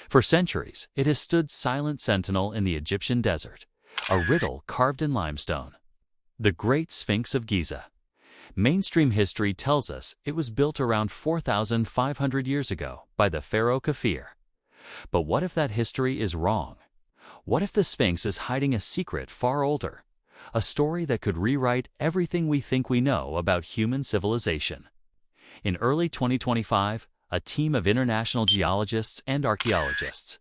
For centuries, it has stood silent sentinel in the Egyptian desert, a riddle carved in limestone. The Great Sphinx of Giza. Mainstream history tells us it was built around 4,500 years ago by the pharaoh Kafir. But what if that history is wrong? What if the Sphinx is hiding a secret far older? A story that could rewrite everything we think we know about human civilization. In early 2025, a team of international geologists and archaeologists,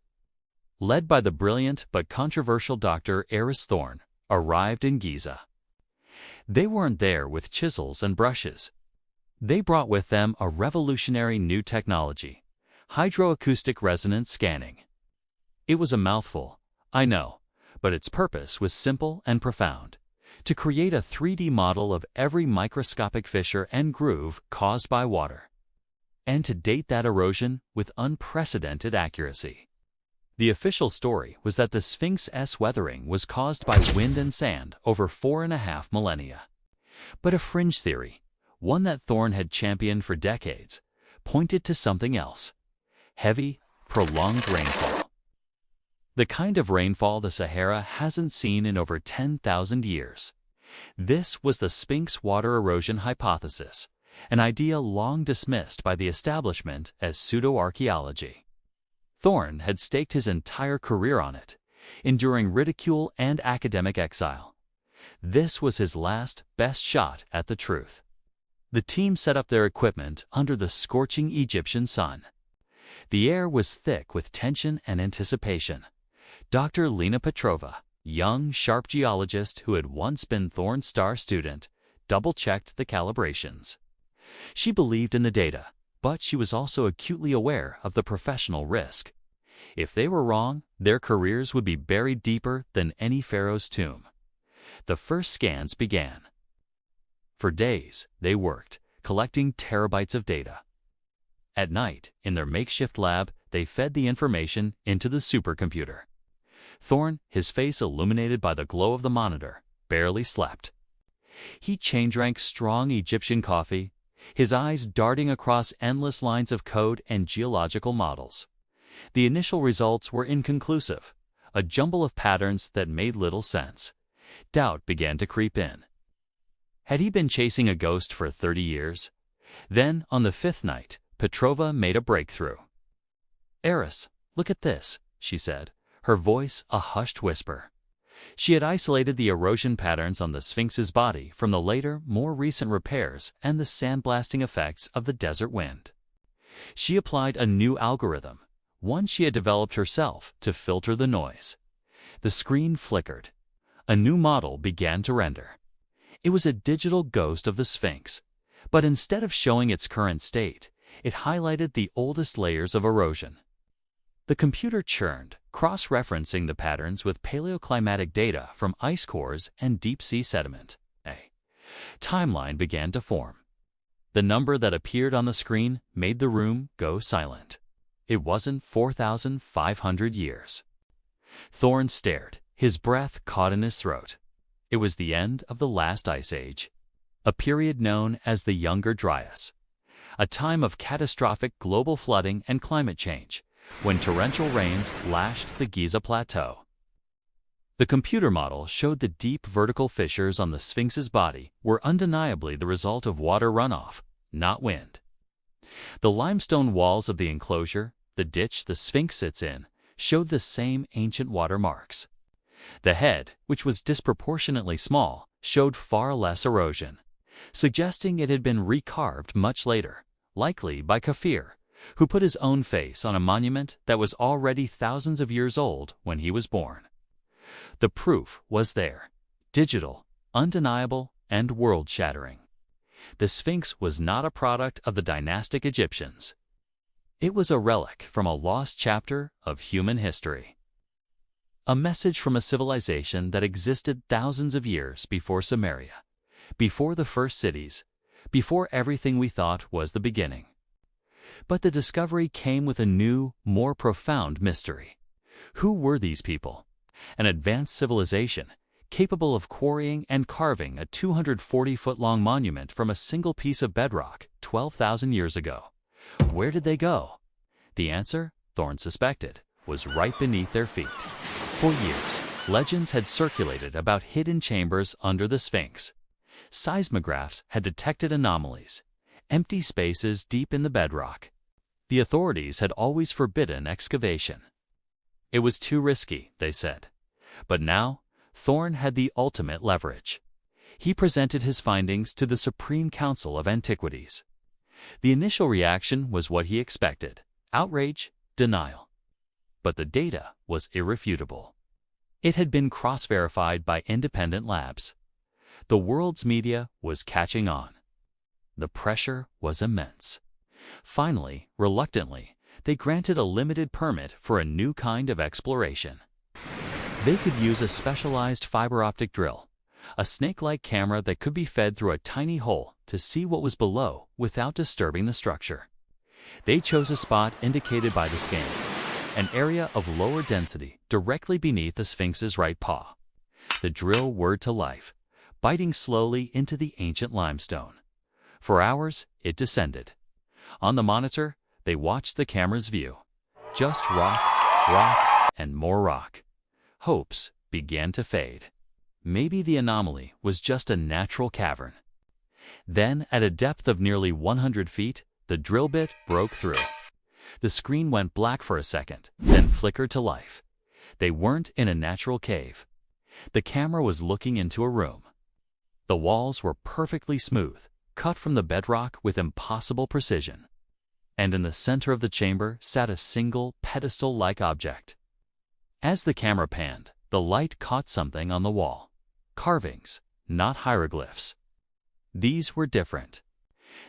led by the brilliant but controversial Dr. Thorne, arrived in Giza. They weren't there with chisels and brushes. They brought with them a revolutionary new technology, hydroacoustic resonance scanning. It was a mouthful, I know, but its purpose was simple and profound: to create a 3D model of every microscopic fissure and groove caused by water, and to date that erosion with unprecedented accuracy. The official story was that the Sphinx's weathering was caused by wind and sand over 4.5 millennia. But a fringe theory, one that Thorne had championed for decades, pointed to something else: heavy, prolonged rainfall. The kind of rainfall the Sahara hasn't seen in over 10,000 years. This was the Sphinx water erosion hypothesis, an idea long dismissed by the establishment as pseudo-archaeology. Thorne had staked his entire career on it, enduring ridicule and academic exile. This was his last, best shot at the truth. The team set up their equipment under the scorching Egyptian sun. The air was thick with tension and anticipation. Dr. Lena Petrova, young, sharp geologist who had once been Thorne's star student, double-checked the calibrations. She believed in the data, but she was also acutely aware of the professional risk. If they were wrong, their careers would be buried deeper than any pharaoh's tomb. The first scans began. For days, they worked, collecting terabytes of data. At night, in their makeshift lab, they fed the information into the supercomputer. Thorne, his face illuminated by the glow of the monitor, barely slept. He chain-drank strong Egyptian coffee, his eyes darting across endless lines of code and geological models. The initial results were inconclusive, a jumble of patterns that made little sense. Doubt began to creep in. Had he been chasing a ghost for 30 years? Then, on the 5th night, Petrova made a breakthrough. "Eris, look at this," she said, her voice a hushed whisper. She had isolated the erosion patterns on the Sphinx's body from the later, more recent repairs and the sandblasting effects of the desert wind. She applied a new algorithm, one she had developed herself, to filter the noise. The screen flickered. A new model began to render. It was a digital ghost of the Sphinx, but instead of showing its current state, it highlighted the oldest layers of erosion. The computer churned, cross-referencing the patterns with paleoclimatic data from ice cores and deep-sea sediment. A timeline began to form. The number that appeared on the screen made the room go silent. It wasn't 4,500 years. Thorne stared, his breath caught in his throat. It was the end of the last ice age, a period known as the Younger Dryas, a time of catastrophic global flooding and climate change, when torrential rains lashed the Giza Plateau. The computer model showed the deep vertical fissures on the Sphinx's body were undeniably the result of water runoff, not wind. The limestone walls of the enclosure, the ditch the Sphinx sits in, showed the same ancient watermarks. The head, which was disproportionately small, showed far less erosion, suggesting it had been recarved much later, likely by Kafir, who put his own face on a monument that was already thousands of years old when he was born. The proof was there, digital, undeniable, and world-shattering. The Sphinx was not a product of the dynastic Egyptians. It was a relic from a lost chapter of human history. A message from a civilization that existed thousands of years before Sumeria, before the first cities, before everything we thought was the beginning. But the discovery came with a new, more profound mystery. Who were these people? An advanced civilization, capable of quarrying and carving a 240-foot-long monument from a single piece of bedrock 12,000 years ago. Where did they go? The answer, Thorne suspected, was right beneath their feet. For years, legends had circulated about hidden chambers under the Sphinx. Seismographs had detected anomalies, empty spaces deep in the bedrock. The authorities had always forbidden excavation. It was too risky, they said. But now, Thorne had the ultimate leverage. He presented his findings to the Supreme Council of Antiquities. The initial reaction was what he expected: outrage, denial. But the data was irrefutable. It had been cross-verified by independent labs. The world's media was catching on. The pressure was immense. Finally, reluctantly, they granted a limited permit for a new kind of exploration. They could use a specialized fiber optic drill, a snake-like camera that could be fed through a tiny hole to see what was below without disturbing the structure. They chose a spot indicated by the scans, an area of lower density directly beneath the Sphinx's right paw. The drill whirred to life, biting slowly into the ancient limestone. For hours, it descended. On the monitor, they watched the camera's view. Just rock, rock, and more rock. Hopes began to fade. Maybe the anomaly was just a natural cavern. Then, at a depth of nearly 100 feet, the drill bit broke through. The screen went black for a second, then flickered to life. They weren't in a natural cave. The camera was looking into a room. The walls were perfectly smooth, cut from the bedrock with impossible precision. And in the center of the chamber sat a single pedestal-like object. As the camera panned, the light caught something on the wall. Carvings, not hieroglyphs. These were different.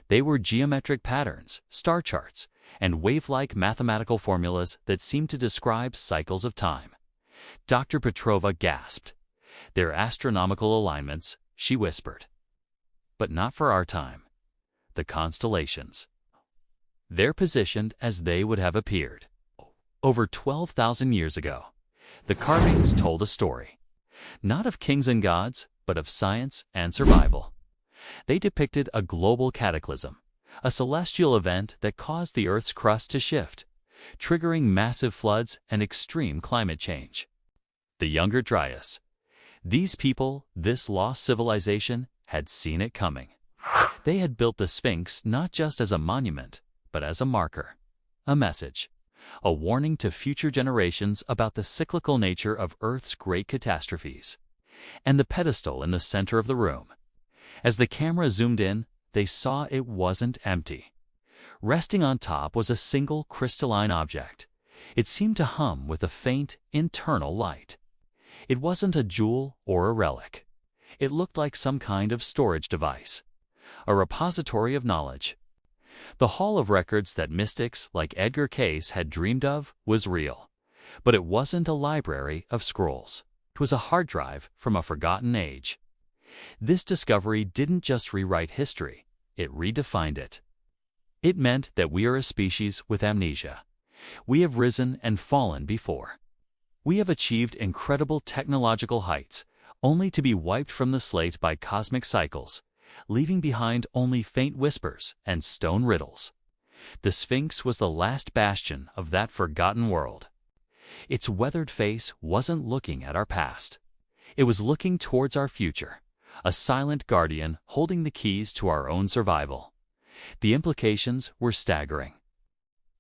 They were geometric patterns, star charts, and wave-like mathematical formulas that seemed to describe cycles of time. Dr. Petrova gasped. "They're astronomical alignments," she whispered. "But not for our time. The constellations. They're positioned as they would have appeared over 12,000 years ago." The carvings told a story, not of kings and gods, but of science and survival. They depicted a global cataclysm, a celestial event that caused the Earth's crust to shift, triggering massive floods and extreme climate change. The Younger Dryas. These people, this lost civilization, had seen it coming. They had built the Sphinx not just as a monument, but as a marker, a message, a warning to future generations about the cyclical nature of Earth's great catastrophes. And the pedestal in the center of the room. As the camera zoomed in, they saw it wasn't empty. Resting on top was a single crystalline object. It seemed to hum with a faint, internal light. It wasn't a jewel or a relic. It looked like some kind of storage device, a repository of knowledge. The hall of records that mystics like Edgar Cayce had dreamed of was real, but it wasn't a library of scrolls. It was a hard drive from a forgotten age. This discovery didn't just rewrite history, it redefined it. It meant that we are a species with amnesia. We have risen and fallen before. We have achieved incredible technological heights, only to be wiped from the slate by cosmic cycles, leaving behind only faint whispers and stone riddles. The Sphinx was the last bastion of that forgotten world. Its weathered face wasn't looking at our past. It was looking towards our future, a silent guardian holding the keys to our own survival. The implications were staggering.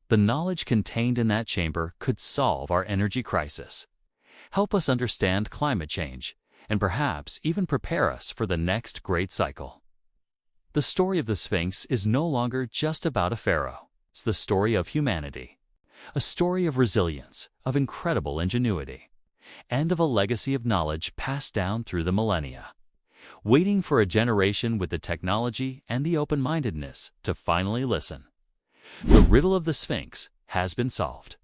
The knowledge contained in that chamber could solve our energy crisis, help us understand climate change, and perhaps even prepare us for the next great cycle. The story of the Sphinx is no longer just about a pharaoh. It's the story of humanity, a story of resilience, of incredible ingenuity, and of a legacy of knowledge passed down through the millennia, waiting for a generation with the technology and the open-mindedness to finally listen. The riddle of the Sphinx has been solved.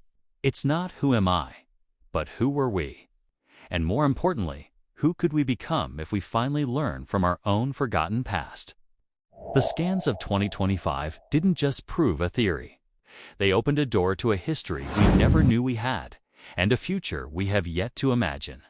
It's not who am I, but who were we? And more importantly, who could we become if we finally learn from our own forgotten past? The scans of 2025 didn't just prove a theory. They opened a door to a history we never knew we had, and a future we have yet to imagine.